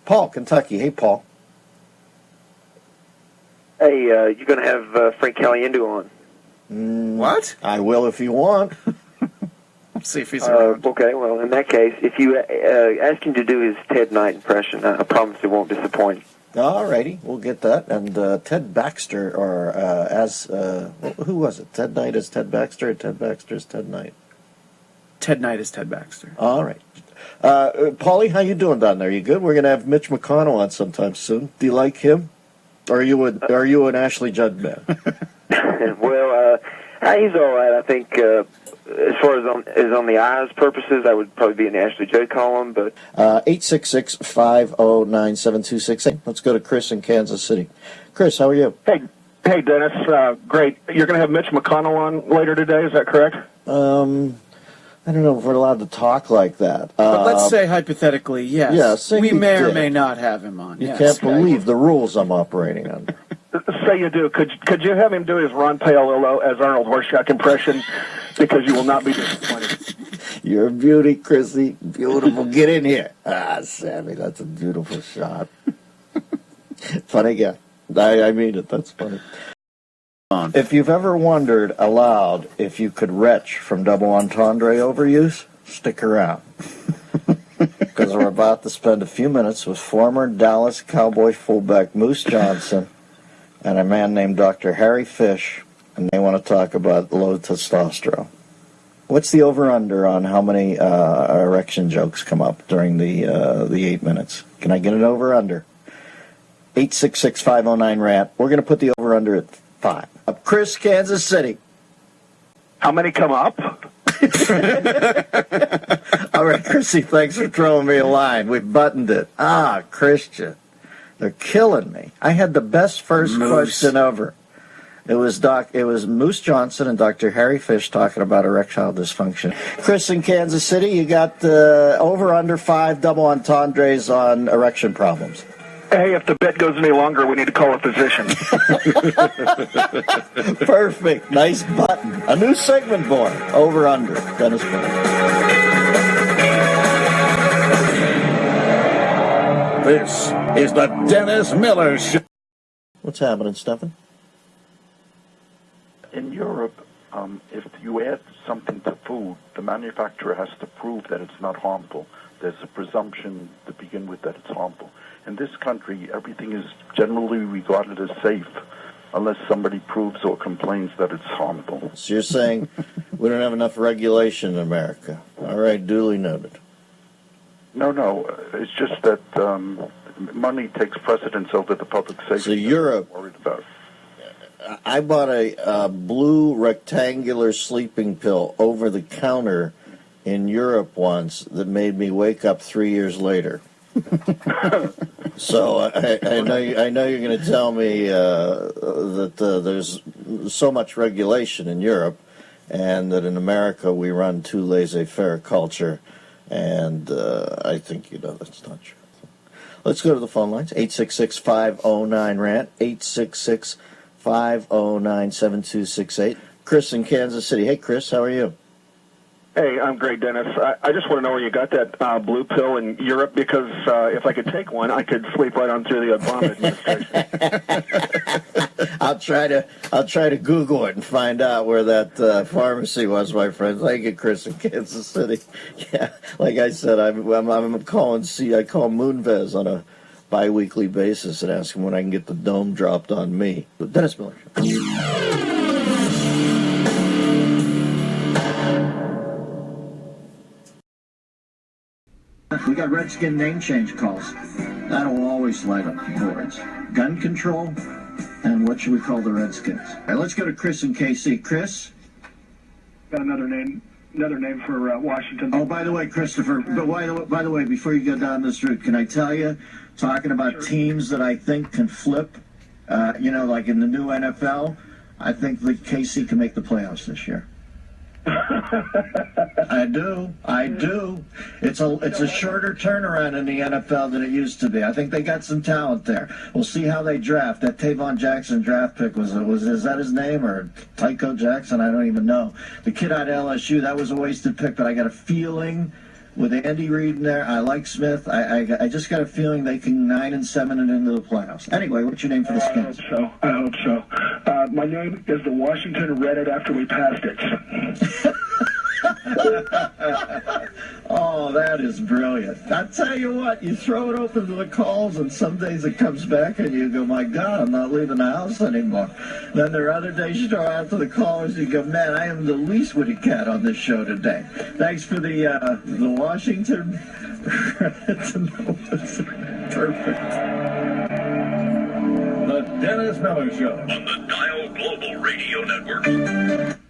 Paul, Kentucky. Hey, Paul. Hey, you're going to have Frank Caliendo on. What? I will if you want. Let's see if he's around. Okay, well, in that case, if you ask him to do his Ted Knight impression, I promise it won't disappoint. All righty, we'll get that. And Ted Baxter, or who was it? Ted Knight is Ted Baxter, or Ted Baxter is Ted Knight? Ted Knight is Ted Baxter. All right. Paulie, how you doing down there? You good? We're going to have Mitch McConnell on sometime soon. Do you like him? Or are you an Ashley Judd man? Well, he's all right. I think as far as on the eyes purposes, I would probably be an Ashley Judd column. But 866-509-7268. Let's go to Chris in Kansas City. Chris, how are you? Hey, Dennis. Great. You're going to have Mitch McConnell on later today. Is that correct? I don't know if we're allowed to talk like that. But let's say hypothetically, yes. Yes, we may or may not have him on. You can't believe the rules I'm operating under. Say you do. Could you have him do his Ron Paolillo as Arnold Horseshock impression? Because you will not be disappointed. You're a beauty, Chrissy. Beautiful. Get in here. Sammy, that's a beautiful shot. Funny guy. I mean it. That's funny. If you've ever wondered aloud if you could retch from double entendre overuse, stick around. Because we're about to spend a few minutes with former Dallas Cowboy fullback Moose Johnson and a man named Dr. Harry Fish, and they want to talk about low testosterone. What's the over-under on how many erection jokes come up during the 8 minutes? Can I get an over-under? 866-509-RANT. We're going to put the over-under at 5. Chris, Kansas City. How many come up? All right, Chrissy, thanks for throwing me a line. We've buttoned it. Christian. They're killing me. I had the best first question ever. It was Moose Johnson and Dr. Harry Fish talking about erectile dysfunction. Chris in Kansas City, you got over under 5 double entendres on erection problems. Hey, if the bet goes any longer, we need to call a physician. Perfect. Nice button. A new segment born. Over under. Dennis Miller. This is the Dennis Miller Show. What's happening, Stephen? In Europe, if you add something to food, the manufacturer has to prove that it's not harmful. There's a presumption to begin with that it's harmful. In this country, everything is generally regarded as safe unless somebody proves or complains that it's harmful. So you're saying we don't have enough regulation in America. All right, duly noted. No. It's just that money takes precedence over the public safety. So Europe... Worried about. I bought a blue rectangular sleeping pill over the counter in Europe once that made me wake up 3 years later. So I know you're going to tell me that there's so much regulation in Europe, and that in America we run too laissez-faire culture, and I think that's not true. Let's go to the phone lines. 866-509-RANT, 866-509-7268. Chris in Kansas City. Hey, Chris, how are you? Hey, I'm great, Dennis. I just want to know where you got that blue pill in Europe, because if I could take one, I could sleep right on through the Obama administration. I'll try to Google it and find out where that pharmacy was, my friend. Thank you, Chris in Kansas City. Yeah, like I said, I'm calling. I call Moonves on a bi-weekly basis and ask him when I can get the dome dropped on me. Dennis Miller. We got Redskin name change calls. That'll always light up the boards. Gun control, and what should we call the Redskins? All right, let's go to Chris in KC. Chris? Got another name for Washington. Oh, by the way, Christopher, by the way, before you go down this route, can I tell you, talking about teams that I think can flip, like in the new NFL, I think the KC can make the playoffs this year. I do. It's a shorter turnaround in the NFL than it used to be. I think they got some talent there. We'll see how they draft. That Tavon Jackson draft pick is that his name, or Tycho Jackson? I don't even know. The kid out of LSU, that was a wasted pick, but I got a feeling with Andy Reid in there. I like Smith. I just got a feeling they can 9-7 and into the playoffs. Anyway, what's your name for the Skins? I hope so. My name is the Washington Reddit after we passed it. Oh, that is brilliant. I tell you what, you throw it open to the calls, and some days it comes back, and you go, my God, I'm not leaving the house anymore. Then there are other days you throw out to the callers, and you go, man, I am the least witty cat on this show today. Thanks for the Washington. Perfect. The Dennis Miller Show on the Dial Global Radio Network.